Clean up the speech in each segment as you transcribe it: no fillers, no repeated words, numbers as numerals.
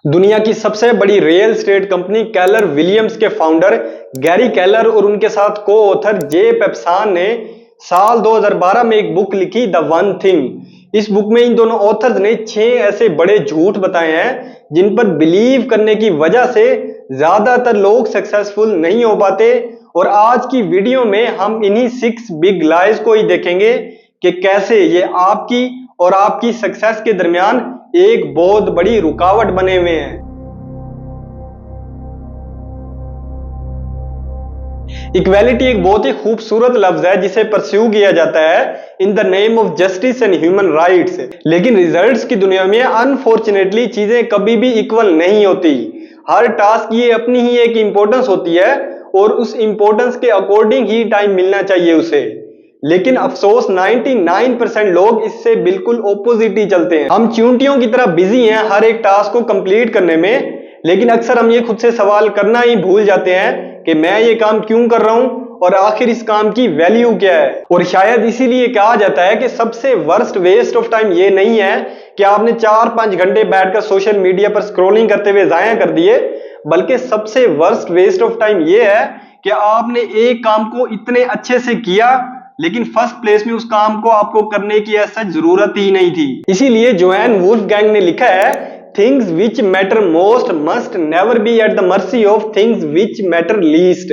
दुनिया की सबसे बड़ी real estate company Keller Williams के फाउंडर गैरी केलर और उनके साथ को ऑथर जे पेप्सान ने साल 2012 में एक बुक लिखी द वन थिंग। इस बुक में इन दोनों ऑथर्स ने 6 ऐसे बड़े झूठ बताए हैं जिन पर बिलीव करने की वजह से ज्यादातर लोग सक्सेसफुल नहीं हो पाते। और आज की वीडियो में हम इन्हीं 6 बिग लाइज को ही देखेंगे कि कैसे ये आपकी और आपकी सक्सेस के दरमियान एक बहुत बड़ी रुकावट बने हुए हैं। इक्वालिटी एक बहुत ही खूबसूरत लफ्ज है जिसे परस्यू किया जाता है in the name of justice and human rights, लेकिन रिजल्ट्स की दुनिया में अनफॉर्चुनेटली चीजें कभी भी इक्वल नहीं होती। हर टास्क की अपनी ही एक इंपॉर्टेंस होती है और उस इंपॉर्टेंस के अकॉर्डिंग ही टाइम मिलना चाहिए उसे। लेकिन अफसोस 99% लोग इससे बिल्कुल ऑपोजिट ही चलते हैं। हम चूंटियों की तरह बिजी हैं हर एक टास्क को कंप्लीट करने में, लेकिन अक्सर हम ये खुद से सवाल करना ही भूल जाते हैं कि मैं ये काम क्यों कर रहा हूं और आखिर इस काम की वैल्यू क्या है। और शायद इसीलिए कहा जाता है कि सबसे वर्स्ट वेस्ट ऑफ टाइम ये नहीं है कि आपने 4-5 घंटे बैठकर सोशल मीडिया पर स्क्रॉलिंग करते हुए जाया कर दिए, बल्कि सबसे वर्स्ट वेस्ट ऑफ टाइम ये है कि आपने एक काम को इतने अच्छे से किया लेकिन फर्स्ट प्लेस में उस काम को आपको करने की ऐसा जरूरत ही नहीं थी। इसीलिए जोएन वुल्फगैंग ने लिखा है, things which matter most must never be at the mercy of things which matter least.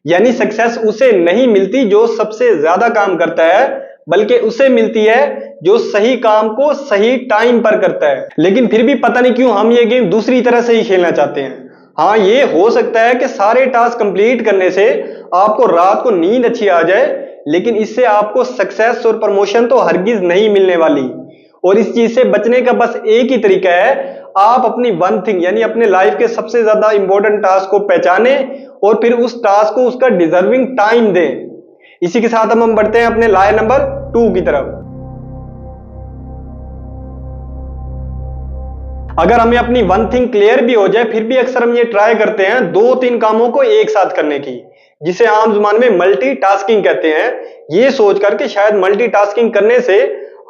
यानी सक्सेस उसे नहीं मिलती जो सबसे ज्यादा काम करता है, बल्कि उसे मिलती है जो सही काम को सही टाइम पर करता है। लेकिन फिर भी पता नहीं क्यों हम ये गेम दूसरी तरह से ही खेलना चाहते हैं। हाँ, ये हो सकता है कि सारे टास्क कंप्लीट करने से आपको रात को नींद अच्छी आ जाए, लेकिन इससे आपको सक्सेस और प्रमोशन तो हरगिज नहीं मिलने वाली। और इस चीज से बचने का बस एक ही तरीका है, आप अपनी वन थिंग यानी अपने लाइफ के सबसे ज्यादा इंपॉर्टेंट टास्क को पहचाने और फिर उस टास्क को उसका डिजर्विंग टाइम दें। इसी के साथ हम बढ़ते हैं अपने लाय नंबर 2 की तरफ। अगर हमें अपनी वन थिंग क्लियर भी हो जाए फिर भी अक्सर हम ये ट्राई करते हैं 2-3 कामों को एक साथ करने की, जिसे आम जुबान में मल्टीटास्किंग कहते हैं, ये सोचकर के शायद मल्टीटास्किंग करने से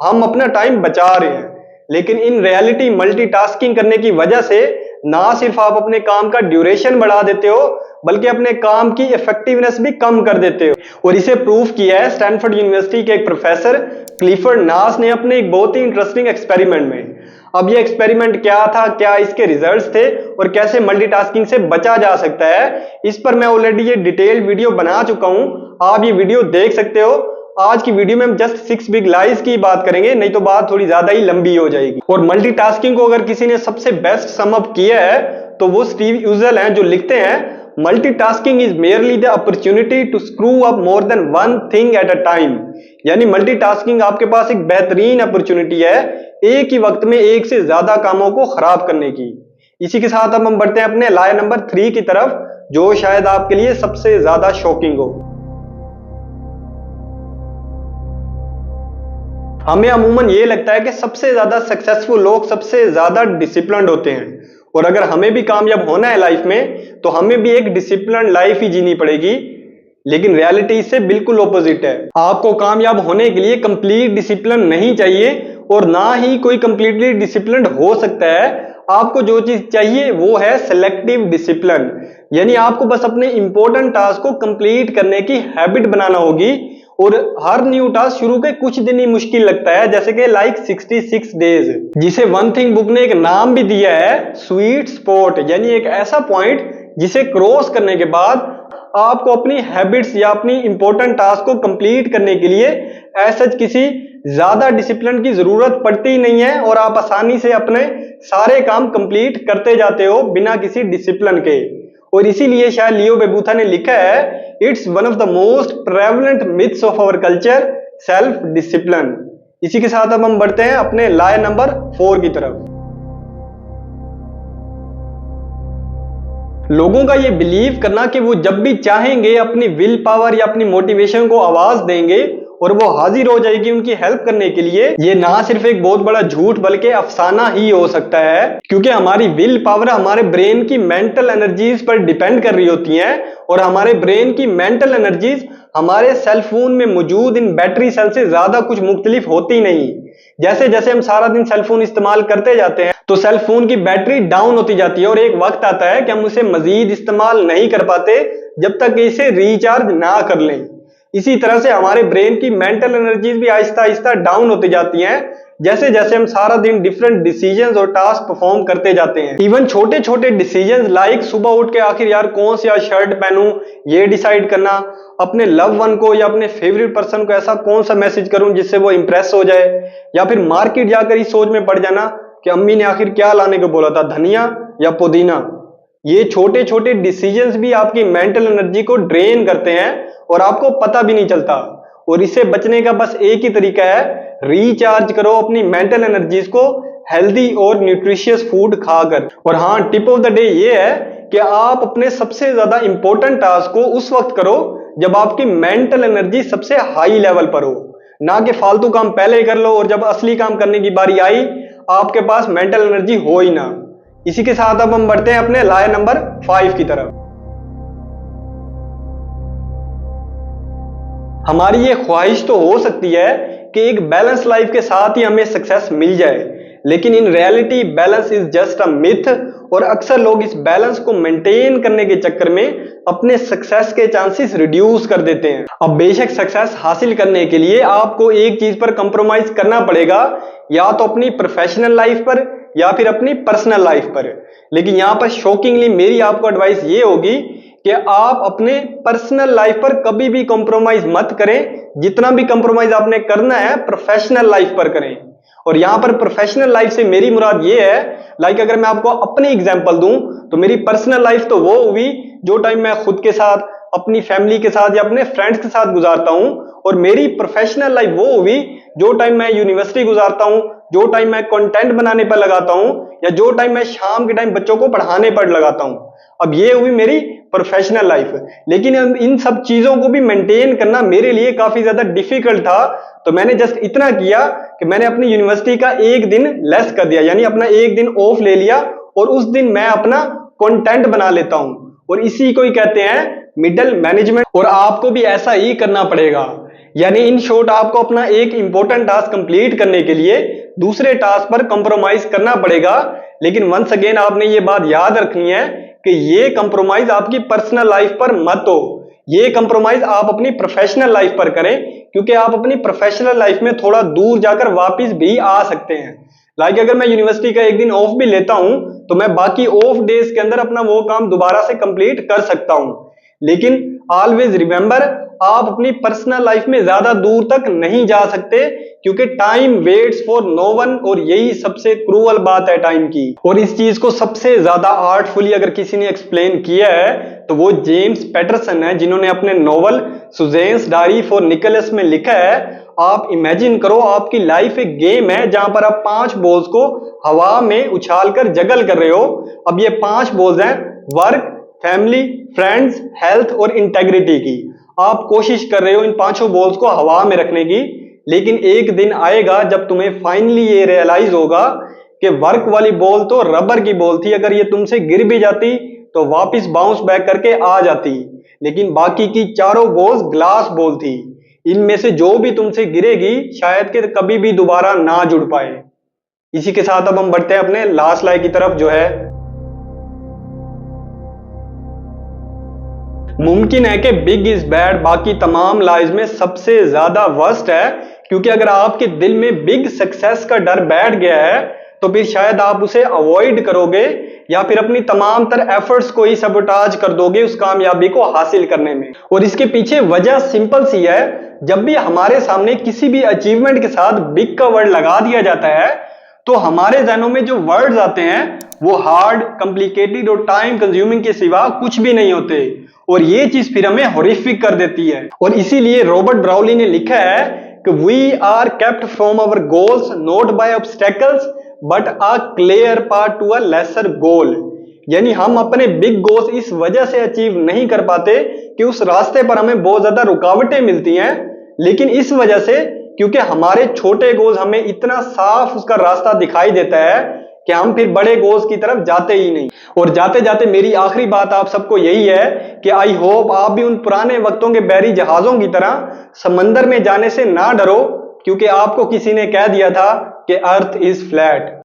हम अपना टाइम बचा रहे हैं। लेकिन इन रियलिटी मल्टीटास्किंग करने की वजह से ना सिर्फ आप अपने काम का ड्यूरेशन बढ़ा देते हो, बल्कि अपने काम की इफेक्टिवनेस भी कम कर देते हो। और इसे प्रूफ किया है स्टैनफोर्ड यूनिवर्सिटी के एक प्रोफेसर क्लिफर्ड नास ने अपने एक बहुत ही इंटरेस्टिंग एक्सपेरिमेंट में। अब ये एक्सपेरिमेंट क्या था, क्या इसके रिजल्ट्स थे और कैसे मल्टीटास्किंग से बचा जा सकता है, इस पर मैं ऑलरेडी ये डिटेल्ड वीडियो बना चुका हूं, आप ये वीडियो देख सकते हो। आज की वीडियो में हम जस्ट 6 बिग लाइज की बात करेंगे, नहीं तो बात थोड़ी ज्यादा ही लंबी हो जाएगी। और मल्टीटास्किंग को अगर किसी ने सबसे बेस्ट सम अप किया है तो वो स्टीव यूजल हैं, जो लिखते हैं, multitasking is merely the opportunity to screw up more than one thing at a time. यानी मल्टीटास्किंग आपके पास एक बेहतरीन अपॉर्चुनिटी है एक ही वक्त में एक से ज्यादा कामों को खराब करने की। इसी के साथ अब हम बढ़ते हैं अपने लाय नंबर 3 की तरफ, जो शायद आपके लिए सबसे ज्यादा शॉकिंग हो। हमें अमूमन ये लगता है कि सबसे ज्यादा सक्सेसफुल लोग सबसे ज्यादा डिसिप्लिन्ड होते हैं, और अगर हमें भी कामयाब होना है लाइफ में तो हमें भी एक डिसिप्लिन्ड लाइफ ही जीनी पड़ेगी। लेकिन रियलिटी इससे बिल्कुल ऑपोजिट है। आपको कामयाब होने के लिए कंप्लीट डिसिप्लिन नहीं चाहिए और ना ही कोई कंप्लीटली डिसिप्लिन्ड हो सकता है। आपको जो चीज चाहिए वो है सिलेक्टिव डिसिप्लिन, यानी आपको बस अपने इंपॉर्टेंट टास्क को कंप्लीट करने की हैबिट बनाना होगी। और हर न्यू टास्क शुरू के कुछ दिन ही मुश्किल लगता है, जैसे कि लाइक 66 डेज, जिसे वन थिंग बुक ने एक नाम भी दिया है, स्वीट स्पॉट, यानी एक ऐसा पॉइंट जिसे क्रॉस करने के बाद आपको अपनी हैबिट्स या अपनी इंपॉर्टेंट टास्क को कंप्लीट करने के लिए ऐसा किसी ज्यादा डिसिप्लिन की जरूरत पड़ती ही नहीं है और आप आसानी से अपने सारे काम कंप्लीट करते जाते हो बिना किसी डिसिप्लिन के। और इसीलिए शायद लियो बेबूथा ने लिखा है, it's one of the most prevalent myths of our culture, self discipline. इसी के साथ अब हम बढ़ते हैं अपने लाय नंबर 4 की तरफ। लोगों का ये बिलीव करना कि वो जब भी चाहेंगे अपनी विल पावर या अपनी मोटिवेशन को आवाज देंगे और वो हाजिर हो जाएगी उनकी हेल्प करने के लिए, ये ना सिर्फ एक बहुत बड़ा झूठ बल्कि अफसाना ही हो सकता है। क्योंकि हमारी विल पावर हमारे ब्रेन की मेंटल एनर्जीज पर डिपेंड कर रही होती है, और हमारे ब्रेन की मेंटल एनर्जीज हमारे सेल फोन में मौजूद इन बैटरी सेल से ज्यादा कुछ मुख्तलिफ होती नहीं। जैसे जैसे हम सारा दिन सेल फोन इस्तेमाल करते जाते हैं तो सेल फोन की बैटरी डाउन होती जाती है, और एक वक्त आता है कि हम उसे मजीद इस्तेमाल नहीं कर पाते जब तक इसे रिचार्ज ना कर लें। इसी तरह से हमारे ब्रेन की मेंटल एनर्जीज भी आहिस्ता आहिस्ता डाउन होती जाती हैं जैसे जैसे हम सारा दिन डिफरेंट डिसीजंस और टास्क परफॉर्म करते जाते हैं। इवन छोटे छोटे डिसीजंस लाइक सुबह उठ के आखिर यार कौन सा शर्ट पहनूं ये डिसाइड करना, अपने लव वन को या अपने फेवरेट पर्सन को ऐसा कौन सा मैसेज करूं जिससे वो इंप्रेस हो जाए, या फिर मार्केट जाकर इस सोच में पड़ जाना कि अम्मी ने आखिर क्या लाने को बोला था, धनिया या पुदीना। ये छोटे छोटे डिसीजंस भी आपकी मेंटल एनर्जी को ड्रेन करते हैं और आपको पता भी नहीं चलता। और इससे बचने का बस एक ही तरीका है, रिचार्ज करो अपनी मेंटल एनर्जीज को हेल्दी और न्यूट्रिशियस फूड खाकर। और हाँ, टिप ऑफ द डे ये है कि आप अपने सबसे ज्यादा इंपॉर्टेंट टास्क को उस वक्त करो जब आपकी मेंटल एनर्जी सबसे हाई लेवल पर हो, ना कि फालतू काम पहले कर लो और जब असली काम करने की बारी आई आपके पास मेंटल एनर्जी हो ही ना। इसी के साथ अब हम बढ़ते हैं अपने लाय नंबर 5 की तरफ। हमारी ये ख्वाहिश तो हो सकती है कि एक बैलेंस लाइफ के साथ ही हमें सक्सेस मिल जाए, लेकिन in reality balance is just a myth, और अक्सर लोग इस बैलेंस को मेंटेन करने के चक्कर में अपने सक्सेस के चांसेस रिड्यूस कर देते हैं। अब बेशक सक्सेस हासिल करने के लिए आपको एक चीज पर कंप्रोमाइज करना पड़ेगा, या तो अपनी प्रोफेशनल लाइफ पर या फिर अपनी पर्सनल लाइफ पर। लेकिन यहां पर शॉकिंगली मेरी आपको एडवाइस ये होगी कि आप अपने पर्सनल लाइफ पर कभी भी कॉम्प्रोमाइज मत करें। जितना भी कॉम्प्रोमाइज आपने करना है प्रोफेशनल लाइफ पर करें। और यहां पर प्रोफेशनल लाइफ से मेरी मुराद ये है, लाइक अगर मैं आपको अपनी एग्जांपल दूं तो मेरी पर्सनल लाइफ तो वो हुई जो टाइम मैं खुद के साथ, अपनी फैमिली के साथ या अपने फ्रेंड्स के साथ गुजारता हूं, और मेरी प्रोफेशनल लाइफ वो हुई जो टाइम मैं यूनिवर्सिटी गुजारता हूं, जो टाइम मैं कंटेंट बनाने पर लगाता हूं, या जो टाइम मैं शाम के टाइम बच्चों को पढ़ाने पर लगाता हूं। अब ये हुई मेरी प्रोफेशनल लाइफ। लेकिन इन सब चीजों को भी मेंटेन करना मेरे लिए काफी ज्यादा डिफिकल्ट था, तो मैंने जस्ट इतना किया कि मैंने अपनी यूनिवर्सिटी का एक दिन लेस कर दिया, यानी अपना एक दिन ऑफ ले लिया, और उस दिन मैं अपना कंटेंट बना लेता हूं। और इसी को ही कहते हैं मिडल मैनेजमेंट। और आपको भी ऐसा ही करना पड़ेगा, यानी इन शॉर्ट आपको अपना एक इंपॉर्टेंट टास्क कंप्लीट करने के लिए दूसरे टास्क पर कंप्रोमाइज करना पड़ेगा। लेकिन वंस अगेन आपने ये बात याद रखनी है कि ये कंप्रोमाइज आपकी पर्सनल लाइफ पर मत हो, ये कंप्रोमाइज आप अपनी प्रोफेशनल लाइफ पर करें, क्योंकि आप अपनी प्रोफेशनल लाइफ में थोड़ा दूर जाकर वापस भी आ सकते हैं। लाइक अगर मैं यूनिवर्सिटी का एक दिन ऑफ भी लेता हूं तो मैं बाकी ऑफ डेज के अंदर अपना वो काम दोबारा से कंप्लीट कर सकता हूं। लेकिन ऑलवेज रिमेंबर, आप अपनी पर्सनल लाइफ में ज्यादा दूर तक नहीं जा सकते, क्योंकि time waits for no one, और यही सबसे क्रूअल बात है टाइम की। और इस चीज को सबसे ज्यादा आर्टफुली अगर किसी ने एक्सप्लेन किया है तो वो जेम्स पैटरसन है, जिन्होंने अपने नॉवल सुजेन्स डायरी फॉर निकोलस में लिखा है, आप इमेजिन करो आपकी लाइफ एक गेम है जहां पर आप 5 बॉल्स को हवा में उछालकर जगल कर रहे हो। अब ये 5 बॉल्स हैं वर्क, फैमिली, फ्रेंड्स, हेल्थ और इंटेग्रिटी की। आप कोशिश कर रहे हो इन 5 बॉल्स को हवा में रखने की, लेकिन एक दिन आएगा जब तुम्हें फाइनली ये रियलाइज होगा कि वर्क वाली बॉल तो रबर की बॉल थी, अगर ये तुमसे गिर भी जाती तो वापस बाउंस बैक करके आ जाती, लेकिन बाकी की 4 बॉल्स ग्लास बॉल थी। इनमें से जो भी तुमसे गिरेगी शायद कि कभी भी दोबारा ना जुड़ पाए। इसी के साथ अब हम बढ़ते हैं अपने लास्ट लाइन की तरफ, जो है मुमकिन है कि बिग इज बैड बाकी तमाम लाइज में सबसे ज्यादा वर्स्ट है, क्योंकि अगर आपके दिल में बिग सक्सेस का डर बैठ गया है तो फिर शायद आप उसे अवॉइड करोगे, या फिर अपनी तमाम तर एफर्ट्स को ही सबोटाज कर दोगे उस कामयाबी को हासिल करने में। और इसके पीछे वजह सिंपल सी है, जब भी हमारे सामने किसी भी अचीवमेंट के साथ बिग का वर्ड लगा दिया जाता है तो हमारे जहनों में जो वर्ड्स आते हैं वो हार्ड, कॉम्प्लिकेटेड और टाइम कंज्यूमिंग के सिवा कुछ भी नहीं होते, और ये चीज फिर हमें हॉरिफिक कर देती है। और इसीलिए रॉबर्ट ब्राउली ने लिखा है कि we are kept from our goals not by obstacles but a clear path to a lesser goal. यानी हम अपने बिग गोल्स इस वजह से अचीव नहीं कर पाते कि उस रास्ते पर हमें बहुत ज्यादा रुकावटें मिलती हैं, लेकिन इस वजह से, क्योंकि हमारे छोटे गोल्स हमें इतना साफ उसका रास्ता दिखाई देता है कि हम फिर बड़े गोल्स की तरफ जाते ही नहीं। और जाते जाते मेरी आखिरी बात आप सबको यही है कि आई होप आप भी उन पुराने वक्तों के बैरी जहाजों की तरह समंदर में जाने से ना डरो, क्योंकि आपको किसी ने कह दिया था कि अर्थ इज फ्लैट।